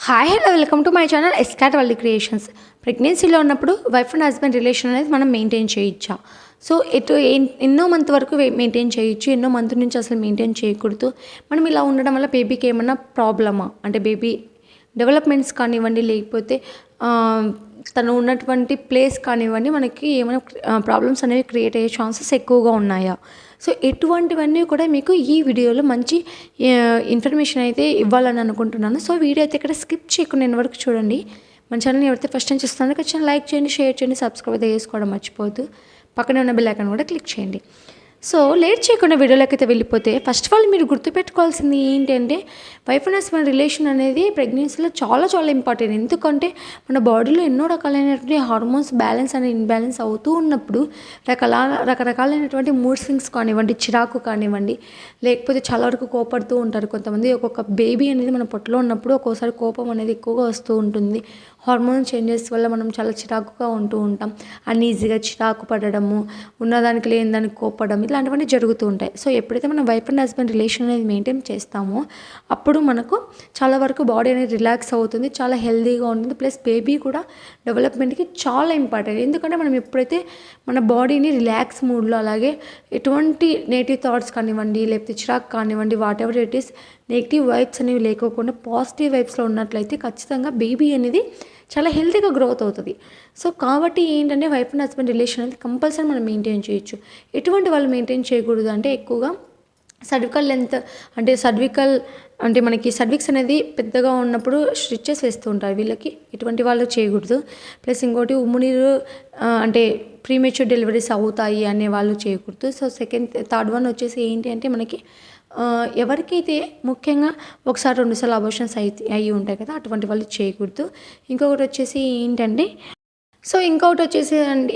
Hi hello welcome to my channel escort world creations. ప్రెగ్నెన్సీలో ఉన్నప్పుడు wife and husband relation అనేది మనం maintain చేయొచ్చా? సో ఎన్నో మంత్ వరకు మెయింటైన్ చేయొచ్చు, ఎన్నో మంత్ నుంచి అసలు మెయింటైన్ చేయకూడదు. మనం ఇలా ఉండడం వల్ల బేబీకి ఏమన్నా ప్రాబ్లమా, అంటే బేబీ డెవలప్మెంట్స్ కానివ్వండి, లేకపోతే తను ఉన్నటువంటి ప్లేస్ కానివ్వండి, మనకి ఏమైనా ప్రాబ్లమ్స్ అనేవి క్రియేట్ అయ్యే ఛాన్సెస్ ఎక్కువగా ఉన్నాయా? సో ఇటువంటివన్నీ కూడా మీకు ఈ వీడియోలో మంచి ఇన్ఫర్మేషన్ అయితే ఇవ్వాలని అనుకుంటున్నాను. సో వీడియో అయితే ఇక్కడ స్కిప్ చేయకుండా నేను వరకు చూడండి. మన ఛానల్ని ఎవరైతే ఫస్ట్ టైం చూస్తున్నారో ఖచ్చితంగా లైక్ చేయండి, షేర్ చేయండి, సబ్స్క్రైబ్ అయితే చేసుకోవడం మర్చిపోవద్దు. పక్కనే ఉన్న బెల్ ఐకాన్ కూడా క్లిక్ చేయండి. సో లేట్ చేయకుండా వీడియోలోకి అయితే వెళ్ళిపోతే, ఫస్ట్ ఆఫ్ ఆల్ మీరు గుర్తుపెట్టుకోవాల్సింది ఏంటంటే, వైఫ్ అండ్ హస్బెండ్ రిలేషన్ అనేది ప్రెగ్నెన్సీలో చాలా చాలా ఇంపార్టెంట్. ఎందుకంటే మన బాడీలో ఎన్నో రకాలైనటువంటి హార్మోన్స్ బ్యాలెన్స్ అనేది ఇన్బ్యాలెన్స్ అవుతూ ఉన్నప్పుడు రకరకాలైనటువంటి మూడ్ స్వింగ్స్ కానివ్వండి, చిరాకు కానివ్వండి, లేకపోతే చాలా వరకు కోపడుతూ ఉంటారు కొంతమంది. ఒక్కొక్క బేబీ అనేది మన పొట్టలో ఉన్నప్పుడు ఒక్కోసారి కోపం అనేది ఎక్కువగా వస్తూ ఉంటుంది. హార్మోన్ చేంజెస్ వల్ల మనం చాలా చిరాకుగా ఉంటూ ఉంటాం. అన్ఈజీగా చిరాకు పడడము, ఉన్నదానికి లేని దానికి కోపడం, ఇలాంటివన్నీ జరుగుతూ ఉంటాయి. సో ఎప్పుడైతే మనం వైఫ్ అండ్ హస్బెండ్ రిలేషన్ అనేది మెయింటైన్ చేస్తామో అప్పుడు మనకు చాలా వరకు బాడీ అనేది రిలాక్స్ అవుతుంది, చాలా హెల్తీగా ఉంటుంది. ప్లస్ బేబీ కూడా డెవలప్మెంట్కి చాలా ఇంపార్టెంట్. ఎందుకంటే మనం ఎప్పుడైతే మన బాడీని రిలాక్స్ మూడ్లో, అలాగే ఎటువంటి నెగిటివ్ థాట్స్ కానివ్వండి, లేకపోతే చిరాకు కానివ్వండి, what ever it is, negative vibes అనేవి లేకోకుండా పాజిటివ్ వైబ్స్లో ఉన్నట్లయితే ఖచ్చితంగా బేబీ అనేది చాలా హెల్తీగా గ్రోత్ అవుతుంది. సో కాబట్టి ఏంటంటే వైఫ్ అండ్ హస్బెండ్ రిలేషన్ అనేది కంపల్సరీ మనం మెయింటైన్ చేయొచ్చు. ఎటువంటి వాళ్ళు మెయింటైన్ చేయకూడదు అంటే, ఎక్కువగా సర్వికల్ లెంత్ అంటే మనకి సర్విక్స్ అనేది పెద్దగా ఉన్నప్పుడు స్టిచెస్ వేస్తూ ఉంటారు. వీళ్ళకి ఎటువంటి వాళ్ళు చేయకూడదు. ప్లస్ ఇంకోటి ఉమ్మునీరు అంటే ప్రీమెచ్యూర్ డెలివరీస్ అవుతాయి అనే వాళ్ళు చేయకూడదు. సో థర్డ్ వన్ వచ్చేసి ఏంటి అంటే, మనకి ఎవరికైతే ముఖ్యంగా ఒకసారి 2 సార్లు అబార్షన్స్ అయ్యి ఉంటాయి కదా, అటువంటి వాళ్ళు చేయకూడదు. ఇంకొకటి వచ్చేసి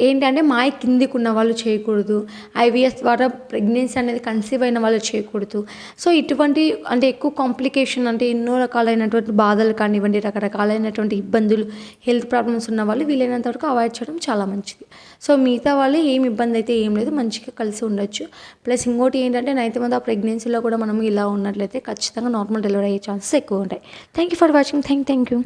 ఏంటంటే మాయ కిందికి ఉన్న వాళ్ళు చేయకూడదు. ఐవీఎఫ్ ద్వారా ప్రెగ్నెన్సీ అనేది కన్సీవ్ అయిన వాళ్ళు చేయకూడదు. సో ఇటువంటి అంటే ఎక్కువ కాంప్లికేషన్, అంటే ఎన్నో రకాలైనటువంటి బాధలు కానివ్వండి, రకరకాలైనటువంటి ఇబ్బందులు, హెల్త్ ప్రాబ్లమ్స్ ఉన్న వాళ్ళు వీలైనంత వరకు అవాయిడ్ చేయడం చాలా మంచిది. సో మిగతా వాళ్ళు ఏమి ఇబ్బంది అయితే ఏం లేదు, మంచిగా కలిసి ఉండొచ్చు. ప్లస్ ఇంకోటి ఏంటంటే, 9th మంత్ ఆ ప్రెగ్నెన్సీలో కూడా మనం ఇలా ఉన్నట్లయితే ఖచ్చితంగా నార్మల్ డెలివరీ అయ్యే ఛాన్సెస్ ఎక్కువ ఉంటాయి. Thank you for watching. Thank you.